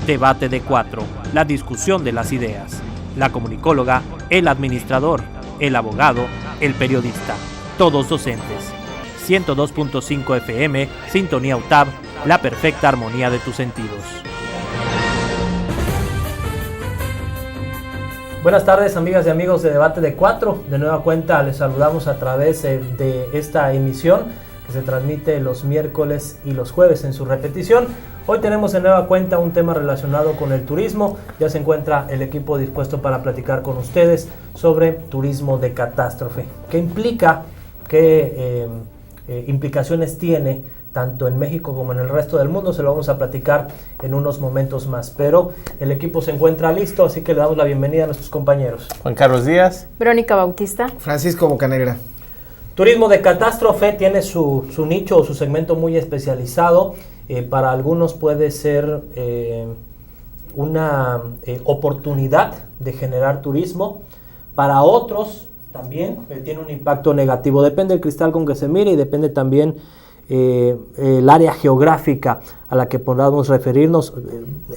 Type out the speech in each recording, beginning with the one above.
Debate de Cuatro, la discusión de las ideas. La comunicóloga, el administrador, el abogado, el periodista, todos docentes. 102.5 FM, Sintonía UTAB, la perfecta armonía de tus sentidos. Buenas tardes, amigas y amigos de Debate de Cuatro. De nueva cuenta les saludamos a través de esta emisión que se transmite los miércoles y los jueves en su repetición. Hoy tenemos de nueva cuenta un tema relacionado con el turismo. Ya se encuentra el equipo dispuesto para platicar con ustedes sobre turismo de catástrofe. ¿Qué implica? ¿Qué implicaciones tiene tanto en México como en el resto del mundo? Se lo vamos a platicar en unos momentos más, pero el equipo se encuentra listo, así que le damos la bienvenida a nuestros compañeros. Juan Carlos Díaz, Verónica Bautista, Francisco Bocanegra. Turismo de catástrofe tiene su nicho o su segmento muy especializado. Para algunos puede ser una oportunidad de generar turismo, para otros también tiene un impacto negativo. Depende del cristal con que se mire y depende también el área geográfica a la que podamos referirnos.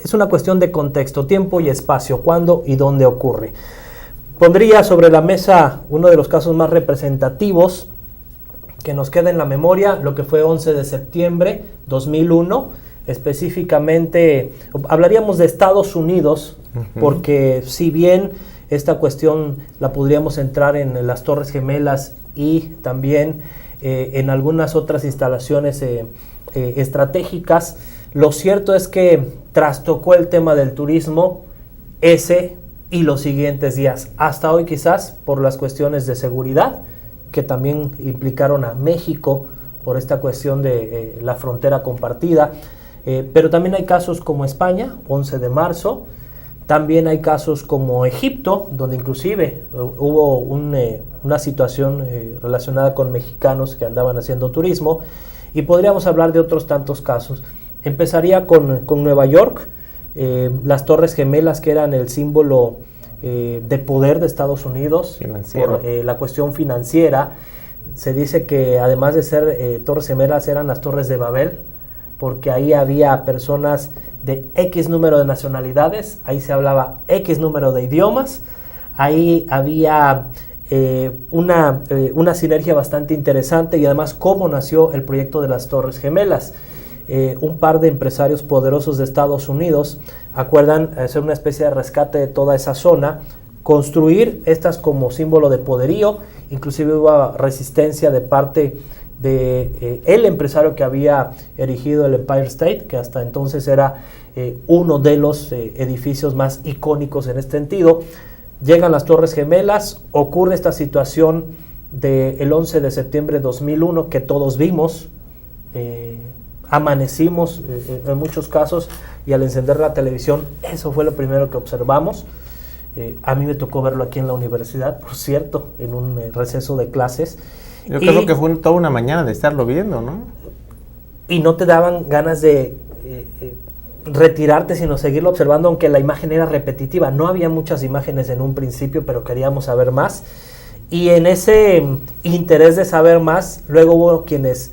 Es una cuestión de contexto, tiempo y espacio, cuándo y dónde ocurre. Pondría sobre la mesa uno de los casos más representativos que nos queda en la memoria, lo que fue 11 de septiembre 2001, específicamente hablaríamos de Estados Unidos, porque si bien esta cuestión la podríamos entrar en las Torres Gemelas y también en algunas otras instalaciones estratégicas, lo cierto es que trastocó el tema del turismo ese y los siguientes días, hasta hoy quizás por las cuestiones de seguridad que también implicaron a México por esta cuestión de la frontera compartida, pero también hay casos como España, 11 de marzo, también hay casos como Egipto, donde inclusive hubo una situación relacionada con mexicanos que andaban haciendo turismo, y podríamos hablar de otros tantos casos. Empezaría con Nueva York, las Torres Gemelas, que eran el símbolo de poder de Estados Unidos por la cuestión financiera. Se dice que además de ser Torres Gemelas eran las Torres de Babel, porque ahí había personas de X número de nacionalidades, ahí se hablaba X número de idiomas, ahí había una sinergia bastante interesante, y además cómo nació el proyecto de las Torres Gemelas. Un par de empresarios poderosos de Estados Unidos acuerdan hacer una especie de rescate de toda esa zona, construir estas como símbolo de poderío. Inclusive hubo resistencia de parte de el empresario que había erigido el Empire State, que hasta entonces era uno de los edificios más icónicos en este sentido. Llegan las Torres Gemelas, ocurre esta situación del 11 de septiembre de 2001 que todos vimos, amanecimos en muchos casos, y al encender la televisión eso fue lo primero que observamos. A mí me tocó verlo aquí en la universidad, por cierto, en un receso de clases. Yo creo que fue toda una mañana de estarlo viendo, ¿no? Y no te daban ganas de retirarte, sino seguirlo observando, aunque la imagen era repetitiva. No había muchas imágenes en un principio, pero queríamos saber más. Y en ese interés de saber más, luego hubo quienes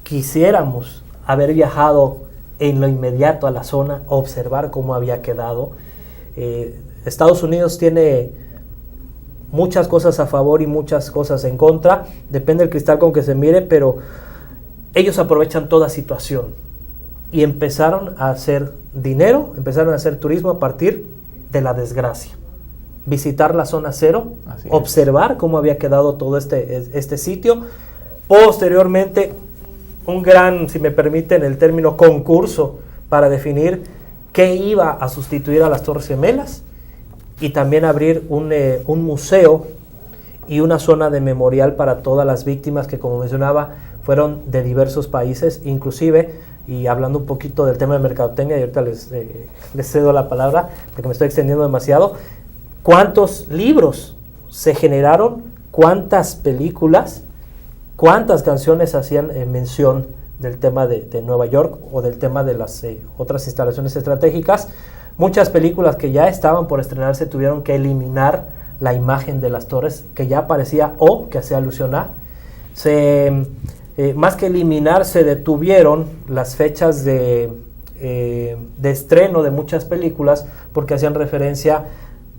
quisiéramos haber viajado en lo inmediato a la zona, observar cómo había quedado. Estados Unidos tiene muchas cosas a favor y muchas cosas en contra, depende del cristal con que se mire, pero ellos aprovechan toda situación y empezaron a hacer dinero, empezaron a hacer turismo a partir de la desgracia. Visitar la zona cero, observar cómo había quedado todo este sitio. Posteriormente, un gran, si me permiten el término, concurso para definir qué iba a sustituir a las Torres Gemelas, y también abrir un museo y una zona de memorial para todas las víctimas que, como mencionaba, fueron de diversos países, inclusive, y hablando un poquito del tema de mercadotecnia, y ahorita les cedo la palabra porque me estoy extendiendo demasiado. ¿Cuántos libros se generaron? ¿Cuántas películas? ¿Cuántas canciones hacían mención del tema de Nueva York o del tema de las otras instalaciones estratégicas? Muchas películas que ya estaban por estrenarse tuvieron que eliminar la imagen de las torres que ya aparecía o que hacía alusión a. Más que eliminar, se detuvieron las fechas de de estreno de muchas películas porque hacían referencia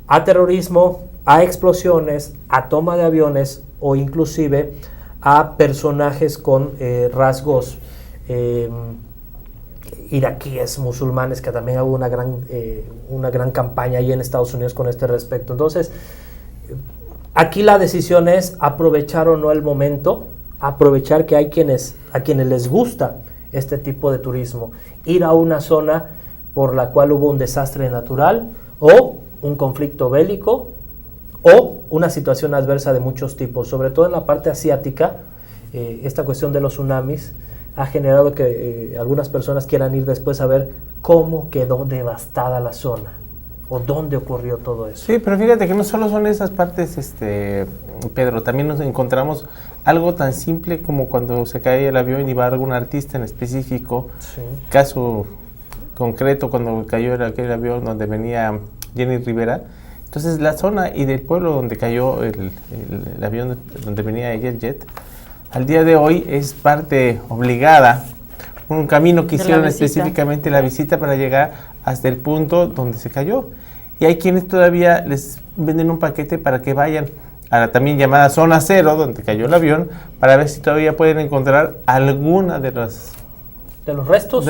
a terrorismo, a explosiones, a toma de aviones o inclusive a personajes con rasgos iraquíes, musulmanes, que también hubo una gran campaña ahí en Estados Unidos con este respecto. Entonces, aquí la decisión es aprovechar o no el momento, aprovechar que hay a quienes les gusta este tipo de turismo, ir a una zona por la cual hubo un desastre natural o un conflicto bélico o una situación adversa de muchos tipos, sobre todo en la parte asiática. Esta cuestión de los tsunamis ha generado que algunas personas quieran ir después a ver cómo quedó devastada la zona o dónde ocurrió todo eso. Sí, pero fíjate que no solo son esas partes, Pedro, también nos encontramos algo tan simple como cuando se cae el avión y va algún artista en específico. Sí. Caso concreto, cuando cayó aquel avión donde venía Jenny Rivera. Entonces la zona y del pueblo donde cayó el avión donde venía el jet, al día de hoy es parte obligada, un camino que hicieron específicamente la visita para llegar hasta el punto donde se cayó. Y hay quienes todavía les venden un paquete para que vayan a la también llamada zona cero, donde cayó el avión, para ver si todavía pueden encontrar alguna de los restos,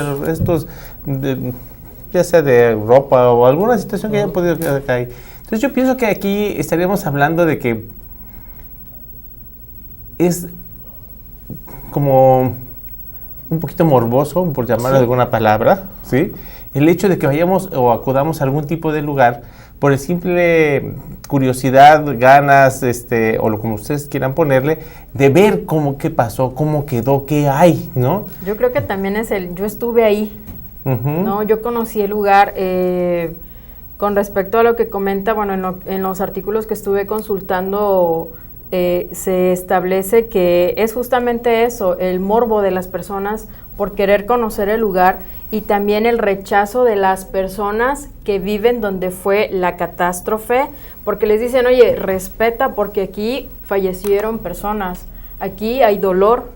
ya sea de ropa o alguna situación que hayan podido quedar ahí. Entonces yo pienso que aquí estaríamos hablando de que es como un poquito morboso, por llamarlo de alguna palabra, ¿sí? El hecho de que vayamos o acudamos a algún tipo de lugar por el simple curiosidad, ganas, o lo como ustedes quieran ponerle, de ver qué pasó, cómo quedó, qué hay, ¿no? Yo creo que también yo estuve ahí, ¿no? Yo conocí el lugar. Con respecto a lo que comenta, bueno, en los artículos que estuve consultando, se establece que es justamente eso, el morbo de las personas por querer conocer el lugar y también el rechazo de las personas que viven donde fue la catástrofe, porque les dicen, oye, respeta porque aquí fallecieron personas, aquí hay dolor.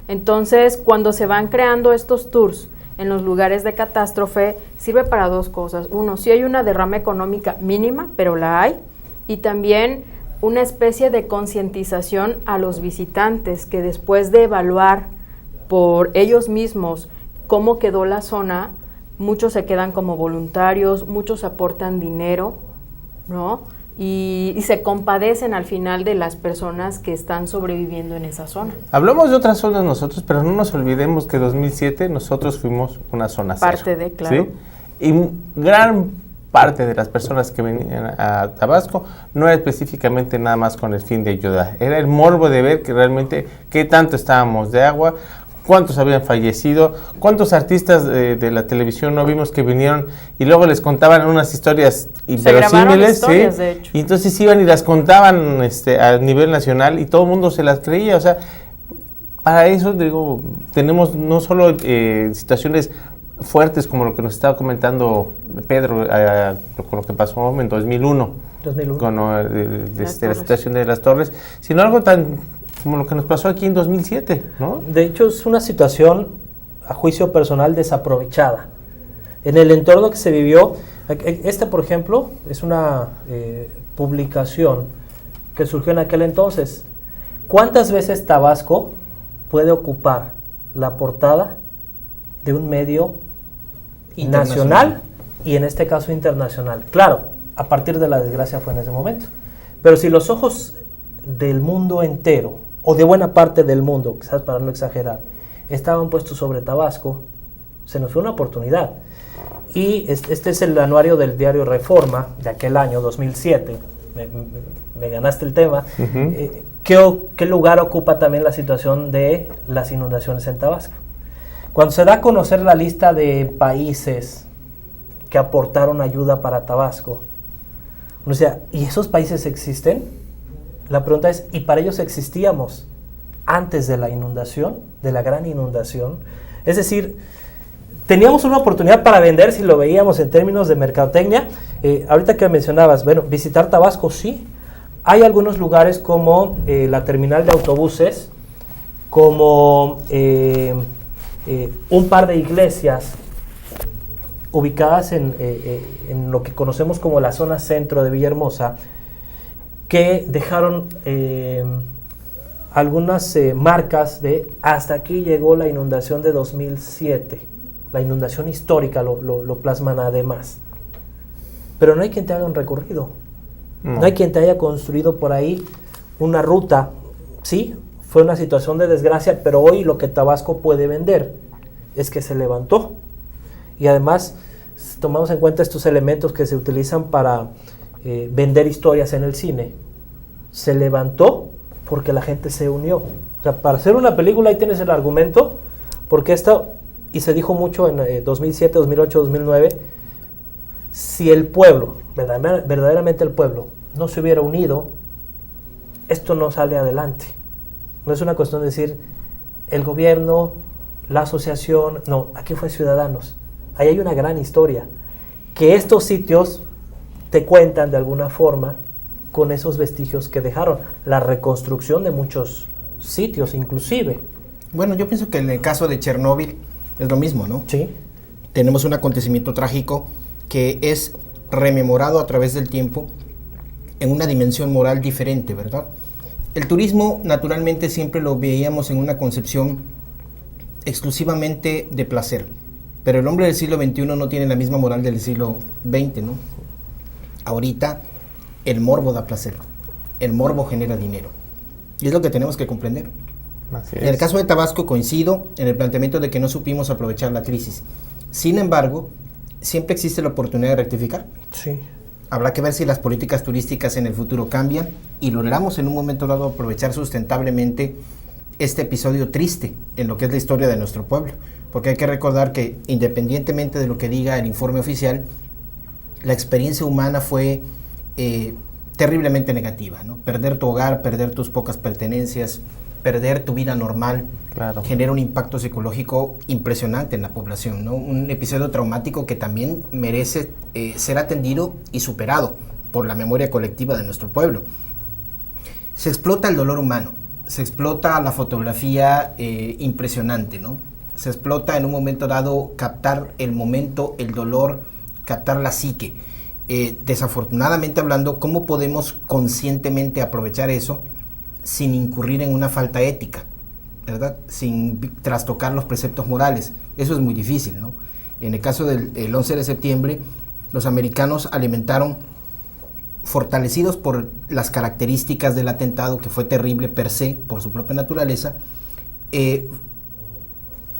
Entonces, cuando se van creando estos tours en los lugares de catástrofe, sirve para dos cosas. Uno, sí hay una derrama económica mínima, pero la hay, y también una especie de concientización a los visitantes que después de evaluar por ellos mismos cómo quedó la zona, muchos se quedan como voluntarios, muchos aportan dinero, ¿no? Y se compadecen al final de las personas que están sobreviviendo en esa zona. Hablamos de otras zonas nosotros, pero no nos olvidemos que en 2007 nosotros fuimos una zona cero. Parte de, claro. ¿Sí? Y gran parte de las personas que venían a Tabasco no era específicamente nada más con el fin de ayudar. Era el morbo de ver que realmente qué tanto estábamos de agua, cuántos habían fallecido, cuántos artistas de la televisión no vimos que vinieron y luego les contaban unas historias inverosímiles, ¿sí? De hecho. Y entonces iban y las contaban a nivel nacional y todo el mundo se las creía. O sea, para eso digo, tenemos no solo situaciones fuertes como lo que nos estaba comentando Pedro, con lo que pasó en 2001. Con la situación de las torres, sino algo tan como lo que nos pasó aquí en 2007, ¿no? De hecho, es una situación, a juicio personal, desaprovechada. En el entorno que se vivió, por ejemplo, es una publicación que surgió en aquel entonces. ¿Cuántas veces Tabasco puede ocupar la portada de un medio nacional y en este caso internacional? Claro, a partir de la desgracia fue en ese momento. Pero si los ojos del mundo entero, o de buena parte del mundo, quizás para no exagerar, estaban puestos sobre Tabasco, se nos fue una oportunidad. Y este es el anuario del diario Reforma de aquel año, 2007. Me ganaste el tema. Uh-huh. ¿Qué lugar ocupa también la situación de las inundaciones en Tabasco? Cuando se da a conocer la lista de países que aportaron ayuda para Tabasco, o sea, ¿y esos países existen? La pregunta es, ¿y para ellos existíamos antes de la inundación, de la gran inundación? Es decir, teníamos una oportunidad para vender si lo veíamos en términos de mercadotecnia. Ahorita que mencionabas, bueno, visitar Tabasco, sí. Hay algunos lugares como la terminal de autobuses, como un par de iglesias ubicadas en lo que conocemos como la zona centro de Villahermosa, que dejaron algunas marcas de hasta aquí llegó la inundación de 2007, la inundación histórica lo plasman además. Pero no hay quien te haga un recorrido, no hay quien te haya construido por ahí una ruta. Sí, fue una situación de desgracia, pero hoy lo que Tabasco puede vender es que se levantó. Y además tomamos en cuenta estos elementos que se utilizan para vender historias en el cine. Se levantó porque la gente se unió. O sea, para hacer una película ahí tienes el argumento, porque esto, y se dijo mucho en 2007, 2008, 2009, si el pueblo, verdaderamente el pueblo, no se hubiera unido, esto no sale adelante. No es una cuestión de decir el gobierno, la asociación, no, aquí fue Ciudadanos. Ahí hay una gran historia, que estos sitios te cuentan de alguna forma con esos vestigios que dejaron, la reconstrucción de muchos sitios inclusive. Bueno, yo pienso que en el caso de Chernóbil es lo mismo, ¿no? Sí. Tenemos un acontecimiento trágico que es rememorado a través del tiempo en una dimensión moral diferente, ¿verdad? El turismo, naturalmente, siempre lo veíamos en una concepción exclusivamente de placer, pero el hombre del siglo XXI no tiene la misma moral del siglo XX, ¿no? Ahorita el morbo da placer, el morbo genera dinero, y es lo que tenemos que comprender. Así En es. el caso de Tabasco coincido en el planteamiento de que no supimos aprovechar la crisis. Sin embargo, siempre existe la oportunidad de rectificar. Sí. Habrá que ver si las políticas turísticas en el futuro cambian y logramos en un momento dado aprovechar sustentablemente este episodio triste en lo que es la historia de nuestro pueblo. Porque hay que recordar que, independientemente de lo que diga el informe oficial, la experiencia humana fue terriblemente negativa, ¿no? Perder tu hogar, perder tus pocas pertenencias, perder tu vida normal, Claro. genera un impacto psicológico impresionante en la población, ¿no? Un episodio traumático que también merece ser atendido y superado por la memoria colectiva de nuestro pueblo. Se explota el dolor humano, se explota la fotografía impresionante, ¿no? Se explota en un momento dado captar el momento, el dolor, captar la psique. Desafortunadamente hablando, ¿cómo podemos conscientemente aprovechar eso sin incurrir en una falta ética, ¿verdad? Sin trastocar los preceptos morales? Eso es muy difícil, ¿no? En el caso del 11 de septiembre, los americanos alimentaron, fortalecidos por las características del atentado, que fue terrible per se, por su propia naturaleza,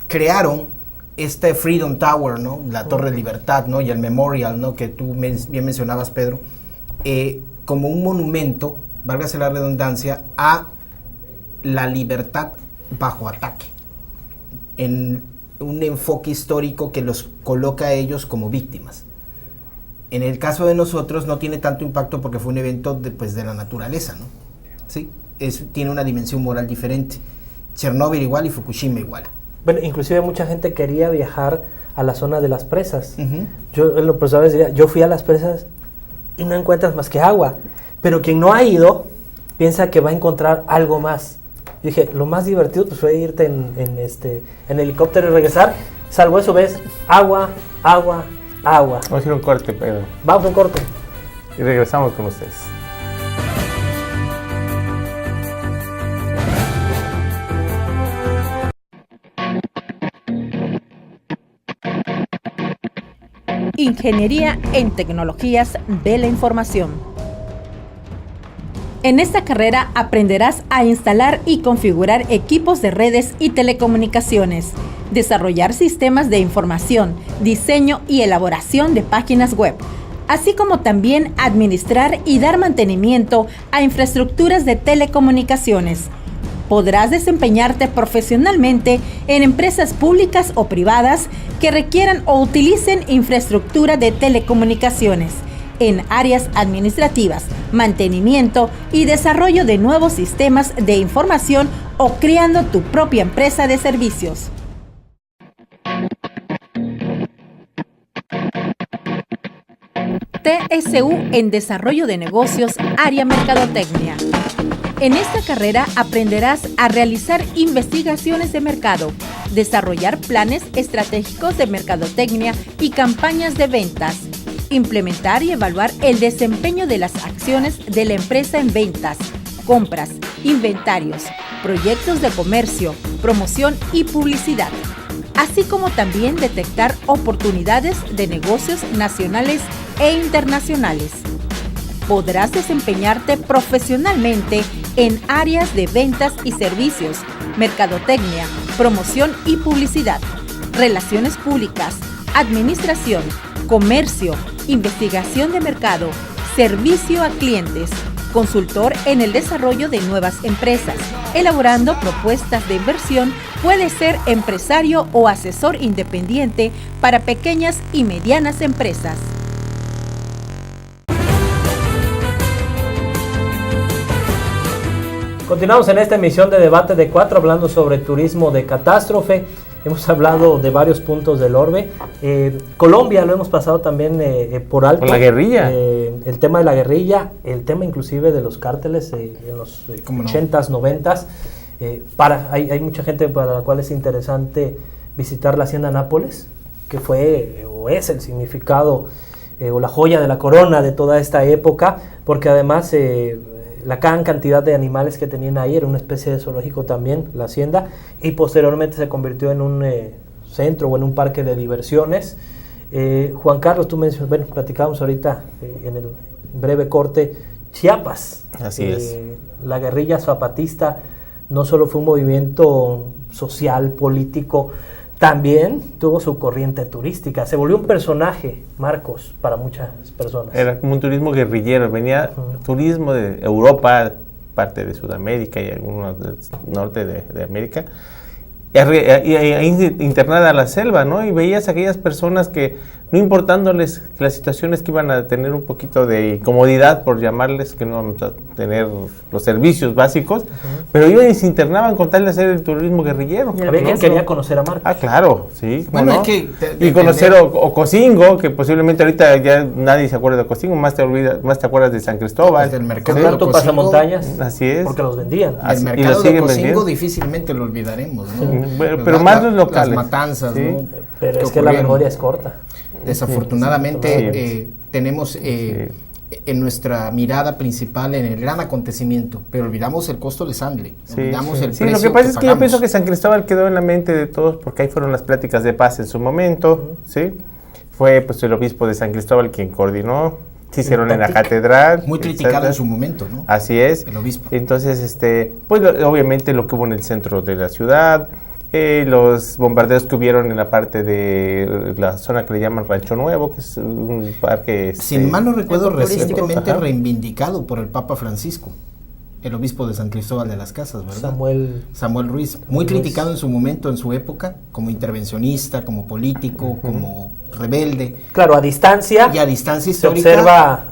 crearon este Freedom Tower, ¿no? La Torre de Libertad, ¿no? Y el Memorial, ¿no? Que tú bien mencionabas, Pedro, como un monumento, válgase la redundancia, a la libertad bajo ataque, en un enfoque histórico que los coloca a ellos como víctimas. En el caso de nosotros no tiene tanto impacto porque fue un evento de la naturaleza, ¿no? ¿Sí? Tiene una dimensión moral diferente. Chernóbil igual y Fukushima igual. Bueno, inclusive mucha gente quería viajar a la zona de las presas. Uh-huh. Yo en lo personal diría, yo fui a las presas y no encuentras más que agua. Pero quien no ha ido piensa que va a encontrar algo más. Yo dije, lo más divertido pues fue irte en helicóptero y regresar. Salvo eso, ves agua, agua, agua. Vamos a ir a un corte, Pedro. Vamos a un corte. Y regresamos con ustedes. Ingeniería en Tecnologías de la Información. En esta carrera aprenderás a instalar y configurar equipos de redes y telecomunicaciones, desarrollar sistemas de información, diseño y elaboración de páginas web, así como también administrar y dar mantenimiento a infraestructuras de telecomunicaciones. Podrás desempeñarte profesionalmente en empresas públicas o privadas que requieran o utilicen infraestructura de telecomunicaciones, en áreas administrativas, mantenimiento y desarrollo de nuevos sistemas de información o creando tu propia empresa de servicios. TSU en Desarrollo de Negocios, área Mercadotecnia. En esta carrera aprenderás a realizar investigaciones de mercado, desarrollar planes estratégicos de mercadotecnia y campañas de ventas, implementar y evaluar el desempeño de las acciones de la empresa en ventas, compras, inventarios, proyectos de comercio, promoción y publicidad, así como también detectar oportunidades de negocios nacionales e internacionales. Podrás desempeñarte profesionalmente en áreas de ventas y servicios, mercadotecnia, promoción y publicidad, relaciones públicas, administración, comercio, investigación de mercado, servicio a clientes, consultor en el desarrollo de nuevas empresas, elaborando propuestas de inversión, puede ser empresario o asesor independiente para pequeñas y medianas empresas. Continuamos en esta emisión de Debate de Cuatro hablando sobre turismo de catástrofe. Hemos hablado de varios puntos del orbe. Colombia lo hemos pasado también por alto. Con la guerrilla. El tema de la guerrilla, el tema inclusive de los cárteles en los 80s, 90s. Hay mucha gente para la cual es interesante visitar la Hacienda Nápoles, que fue o es el significado o la joya de la corona de toda esta época, porque además la gran cantidad de animales que tenían ahí era una especie de zoológico también, la hacienda, y posteriormente se convirtió en un centro o en un parque de diversiones. Juan Carlos, tú mencionas, bueno, platicábamos ahorita en el breve corte, Chiapas. Así es. La guerrilla zapatista no solo fue un movimiento social, político, también tuvo su corriente turística. Se volvió un personaje, Marcos, para muchas personas. Era como un turismo guerrillero. Venía turismo de Europa, parte de Sudamérica y algunos del norte de América, y internada a la selva, ¿no? Y veías a aquellas personas que, no importándoles las situaciones que iban a tener un poquito de incomodidad, por llamarles, que no vamos a tener los servicios básicos, pero iban y se internaban con tal de hacer el turismo guerrillero. Había quien quería conocer a Marcos. Ah, claro, sí. Bueno, ¿no? es que y conocer Ocosingo, que posiblemente ahorita ya nadie se acuerda de Ocosingo, más te acuerdas de San Cristóbal. Desde el mercado Comprar tu pasamontañas. Así es. Porque los vendían. El mercado de Ocosingo difícilmente lo olvidaremos, ¿no? Pero más los locales. Las matanzas, sí. ¿no? Pero es que la memoria es corta. Desafortunadamente tenemos en nuestra mirada principal en el gran acontecimiento, pero olvidamos el costo de sangre, olvidamos el precio. Lo que pasa es que yo pagamos. pienso que San Cristóbal quedó en la mente de todos porque ahí fueron las pláticas de paz en su momento, ¿sí? Fue pues el obispo de San Cristóbal quien coordinó, se hicieron en la catedral. Muy criticado en su momento, ¿no? Así es. El obispo. Entonces, pues obviamente lo que hubo en el centro de la ciudad, los bombardeos que hubieron en la parte de la zona que le llaman Rancho Nuevo, que es un parque... Sin mal no recuerdo, recientemente Ajá. reivindicado por el Papa Francisco, el obispo de San Cristóbal de las Casas, ¿verdad? Samuel Ruiz, muy criticado en su momento, en su época, como intervencionista, como político, como rebelde. Claro, a distancia. Y a distancia se histórica observa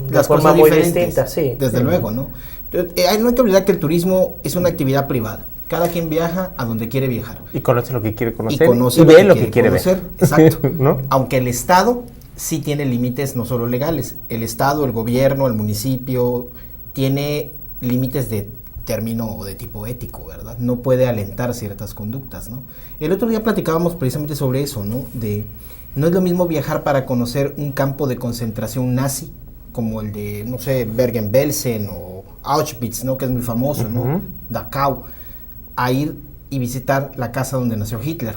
de las forma cosas muy diferentes, distinta, sí. Desde luego, ¿no? Entonces, no hay que olvidar que el turismo es una actividad privada. Cada quien viaja a donde quiere viajar. Y conoce lo que quiere conocer. Y conoce ve lo que quiere conocer. ver. Exacto. ¿No? Aunque el Estado sí tiene límites no solo legales. El Estado, el gobierno, el municipio tiene límites de término o de tipo ético, ¿verdad? No puede alentar ciertas conductas, ¿no? El otro día platicábamos precisamente sobre eso, ¿no? No es lo mismo viajar para conocer un campo de concentración nazi, como el de, no sé, Bergen-Belsen o Auschwitz, ¿no? Que es muy famoso, ¿no? Dachau, a ir y visitar la casa donde nació Hitler,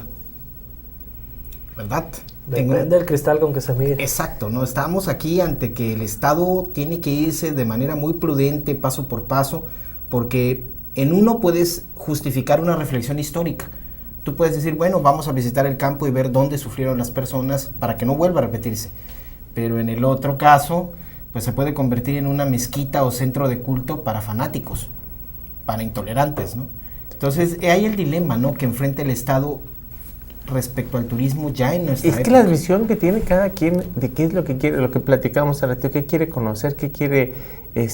¿verdad? Depende del cristal con que se mire. Exacto, ¿no? Estamos aquí ante que el Estado tiene que irse de manera muy prudente, paso por paso, porque en uno puedes justificar una reflexión histórica. Tú puedes decir, bueno, vamos a visitar el campo y ver dónde sufrieron las personas para que no vuelva a repetirse. Pero en el otro caso, pues se puede convertir en una mezquita o centro de culto para fanáticos, para intolerantes, ¿no? Entonces, hay el dilema, ¿no?, que enfrenta el Estado respecto al turismo ya en nuestra época. Es que la visión que tiene cada quien de qué es lo que quiere, lo que platicábamos hace ratito, qué quiere conocer, qué quiere, ¿a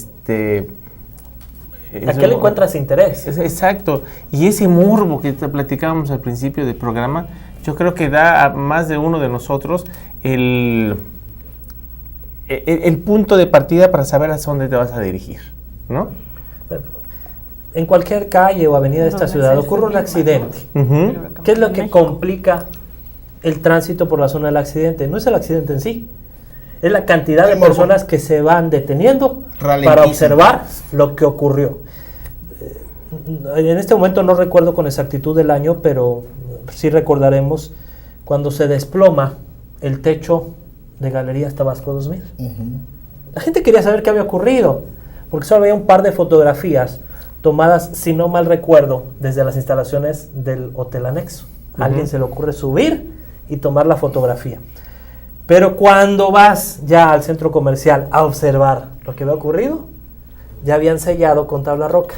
qué le encuentras interés? Exacto. Y ese morbo que te platicábamos al principio del programa, yo creo que da a más de uno de nosotros el punto de partida para saber hacia dónde te vas a dirigir, ¿no? en cualquier calle o avenida de esta ciudad ocurre un accidente, ¿qué es lo que complica el tránsito por la zona del accidente? No es el accidente en sí, es la cantidad de personas que se van deteniendo para observar lo que ocurrió. En este momento no recuerdo con exactitud el año, pero sí recordaremos cuando se desploma el techo de Galerías Tabasco 2000. La gente quería saber qué había ocurrido, porque solo había un par de fotografías tomadas, si no mal recuerdo, desde las instalaciones del Hotel Anexo. A alguien se le ocurre subir y tomar la fotografía. Pero cuando vas ya al centro comercial a observar lo que había ocurrido, ya habían sellado con tabla roca.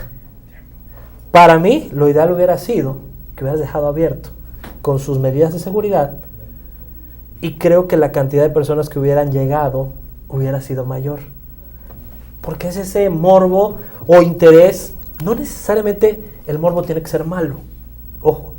Para mí, lo ideal hubiera sido que hubieras dejado abierto con sus medidas de seguridad, y creo que la cantidad de personas que hubieran llegado hubiera sido mayor. Porque es ese morbo o interés. No necesariamente el morbo tiene que ser malo. Ojo.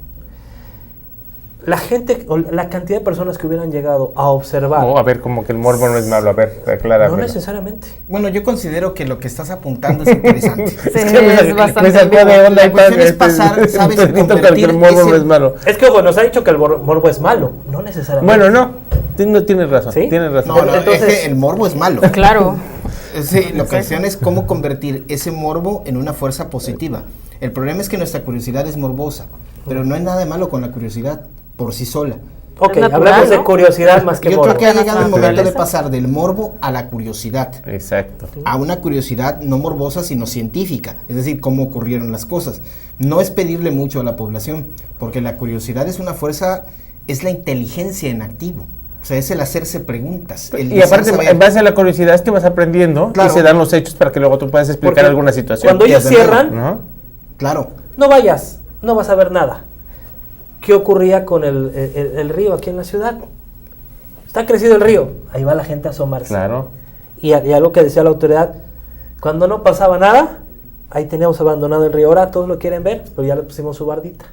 La gente, o la cantidad de personas que hubieran llegado a observar. A ver, como que el morbo no es malo. A ver, aclárame. No necesariamente. Bueno, yo considero que lo que estás apuntando es interesante. Sí, es bastante. La cuestión es pasar, ¿sabes? El morbo no es malo. Es que nos ha dicho que el morbo es malo. No necesariamente. Bueno, no tienes razón. ¿Sí? Tienes razón. No, entonces, es que el morbo es malo. Claro. Sí, la cuestión es cómo convertir ese morbo en una fuerza positiva. El problema es que nuestra curiosidad es morbosa, pero no hay nada de malo con la curiosidad por sí sola. Ok, natural, hablamos de ¿no? curiosidad más que Yo morbo. creo que ha llegado el momento de Naturaleza. pasar del morbo a la curiosidad. Exacto. A una curiosidad no morbosa, sino científica, es decir, cómo ocurrieron las cosas. No es pedirle mucho a la población, porque la curiosidad es una fuerza, es la inteligencia en activo. O sea, es el hacerse preguntas. Y aparte, en base a la curiosidad es que vas aprendiendo, Claro. y se dan los hechos para que luego tú puedas explicar Porque alguna situación. cuando ellos Desde luego, cierran, ¿no? Claro. no vayas, no vas a ver nada. ¿Qué ocurría con el río aquí en la ciudad? Está crecido el río, ahí va la gente a asomarse. Claro. Y algo que decía la autoridad, cuando no pasaba nada, ahí teníamos abandonado el río. Ahora todos lo quieren ver, pero ya le pusimos su bardita.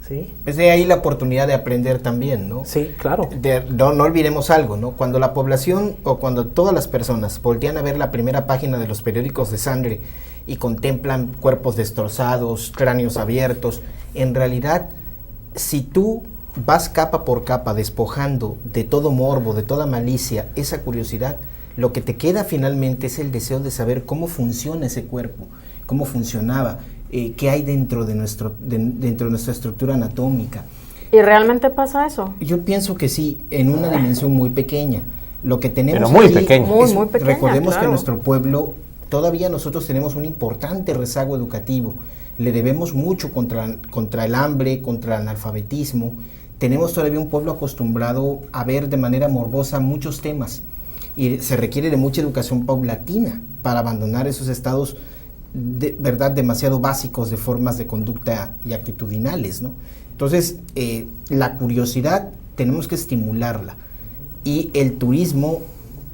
¿Sí? Es de ahí la oportunidad de aprender también, ¿no? Sí, claro. No olvidemos algo, ¿no? Cuando la población o cuando todas las personas voltean a ver la primera página de los periódicos de sangre y contemplan cuerpos destrozados, cráneos abiertos, en realidad, si tú vas capa por capa despojando de todo morbo, de toda malicia, esa curiosidad, lo que te queda finalmente es el deseo de saber cómo funciona ese cuerpo, cómo funcionaba, qué hay dentro de nuestra estructura anatómica. ¿Y realmente pasa eso? Yo pienso que sí, en una dimensión muy pequeña. Lo que tenemos Pero muy aquí pequeña. Muy pequeña, recordemos que claro. nuestro pueblo, todavía nosotros tenemos un importante rezago educativo. Le debemos mucho contra el hambre, contra el analfabetismo. Tenemos todavía un pueblo acostumbrado a ver de manera morbosa muchos temas. Y se requiere de mucha educación paulatina para abandonar esos estados de verdad demasiado básicos de formas de conducta y actitudinales, ¿no? Entonces, la curiosidad tenemos que estimularla, y el turismo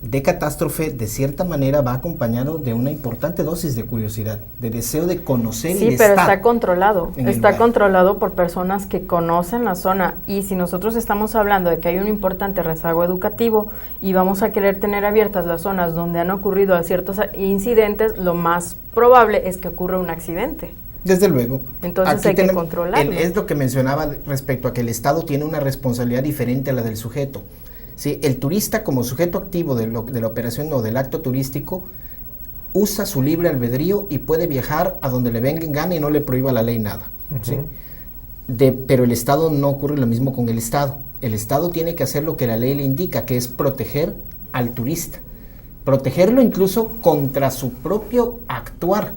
de catástrofe de cierta manera va acompañado de una importante dosis de curiosidad, de deseo de conocer y Sí, de pero estar está controlado. en el Está lugar. controlado por personas que conocen la zona. Y si nosotros estamos hablando de que hay un importante rezago educativo y vamos a querer tener abiertas las zonas donde han ocurrido ciertos incidentes, lo más probable es que ocurra un accidente. Desde luego. Entonces Aquí hay que tenemos- controlarlo. Es lo que mencionaba respecto a que el Estado tiene una responsabilidad diferente a la del sujeto. ¿Sí? El turista, como sujeto activo de la operación o del acto turístico, usa su libre albedrío y puede viajar a donde le venga en gana y no le prohíba la ley nada. ¿Sí? Pero el Estado no ocurre lo mismo con el Estado. El Estado tiene que hacer lo que la ley le indica, que es proteger al turista. Protegerlo incluso contra su propio actuar,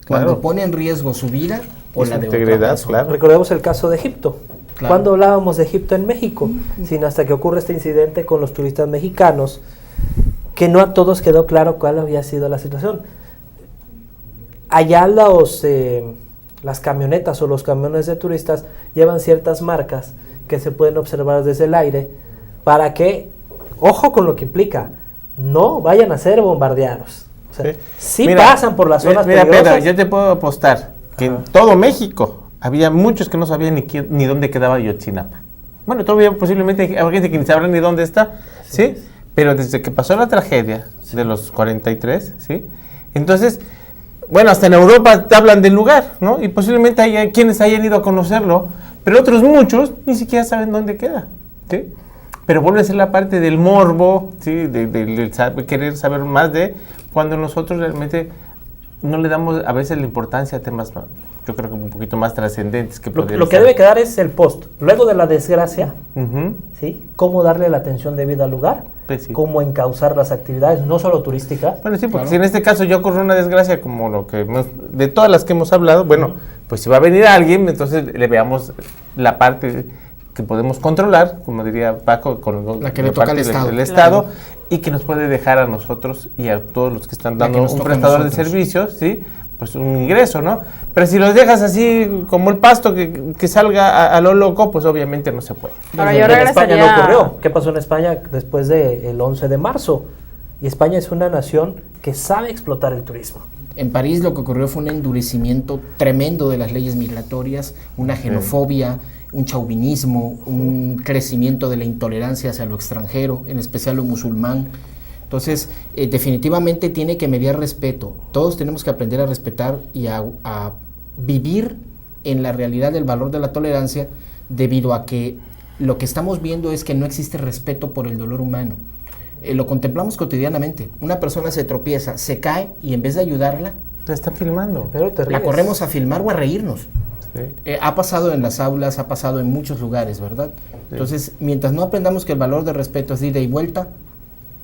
cuando Claro. pone en riesgo su vida o Y la su de otra integridad, persona. claro. Recordemos el caso de Egipto. Claro. Cuando hablábamos de Egipto en México, sino hasta que ocurre este incidente con los turistas mexicanos, que no a todos quedó claro cuál había sido la situación. Allá las camionetas o los camiones de turistas llevan ciertas marcas que se pueden observar desde el aire para que, ojo con lo que implica, no vayan a ser bombardeados. O sea, sí Mira, pasan por las zonas mira, peligrosas. Pedro, yo te puedo apostar que en todo México había muchos que no sabían ni dónde quedaba Ayotzinapa. Bueno, todavía posiblemente hay gente que ni sabrá ni dónde está, ¿sí? Pero desde que pasó la tragedia de los 43, ¿sí? Entonces, bueno, hasta en Europa te hablan del lugar, ¿no? Y posiblemente hay quienes hayan ido a conocerlo, pero otros muchos ni siquiera saben dónde queda, ¿sí? Pero vuelve a ser la parte del morbo, ¿sí? De querer saber más cuando nosotros realmente no le damos a veces la importancia a temas, yo creo que un poquito más trascendentes. Lo que debe quedar es el post. Luego de la desgracia, ¿sí? Cómo darle la atención debida al lugar, pues sí. Cómo encauzar las actividades, no solo turísticas. Bueno, sí, porque si en este caso ya ocurrió una desgracia, como de todas las que hemos hablado, bueno, pues si va a venir alguien, entonces le veamos la parte que podemos controlar, como diría Paco, con la que le toca al Estado. Del Estado, y que nos puede dejar a nosotros y a todos los que están dando un prestador de servicios, ¿sí? Pues un ingreso, ¿no? Pero si los dejas así como el pasto que salga a lo loco, pues obviamente no se puede. Ahora yo En España regresaría... no ocurrió. ¿Qué pasó en España después del 11 de marzo? Y España es una nación que sabe explotar el turismo. En París lo que ocurrió fue un endurecimiento tremendo de las leyes migratorias, una xenofobia, un chauvinismo, un crecimiento de la intolerancia hacia lo extranjero, en especial lo musulmán. Entonces, definitivamente tiene que mediar respeto. Todos tenemos que aprender a respetar y a vivir en la realidad del valor de la tolerancia, debido a que lo que estamos viendo es que no existe respeto por el dolor humano. Lo contemplamos cotidianamente. Una persona se tropieza, se cae y en vez de ayudarla, La están filmando. Pero te la ríes. corremos a filmar o a reírnos. Sí. Ha pasado en las aulas, ha pasado en muchos lugares, ¿verdad? Sí. Entonces, mientras no aprendamos que el valor de respeto es de ida y vuelta,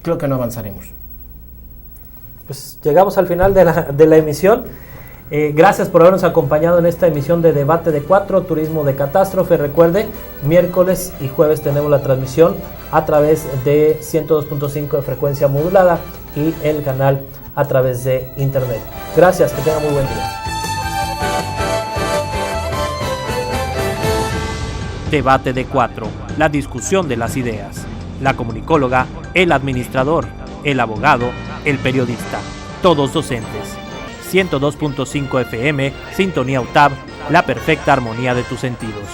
creo que no avanzaremos. Pues llegamos al final de la emisión. Gracias por habernos acompañado en esta emisión de Debate de 4, Turismo de Catástrofe. Recuerde, miércoles y jueves tenemos la transmisión a través de 102.5 de frecuencia modulada y el canal a través de internet. Gracias, que tengan muy buen día. Debate de 4, la discusión de las ideas. La comunicóloga, el administrador, el abogado, el periodista, todos docentes. 102.5 FM, Sintonía UTAB, la perfecta armonía de tus sentidos.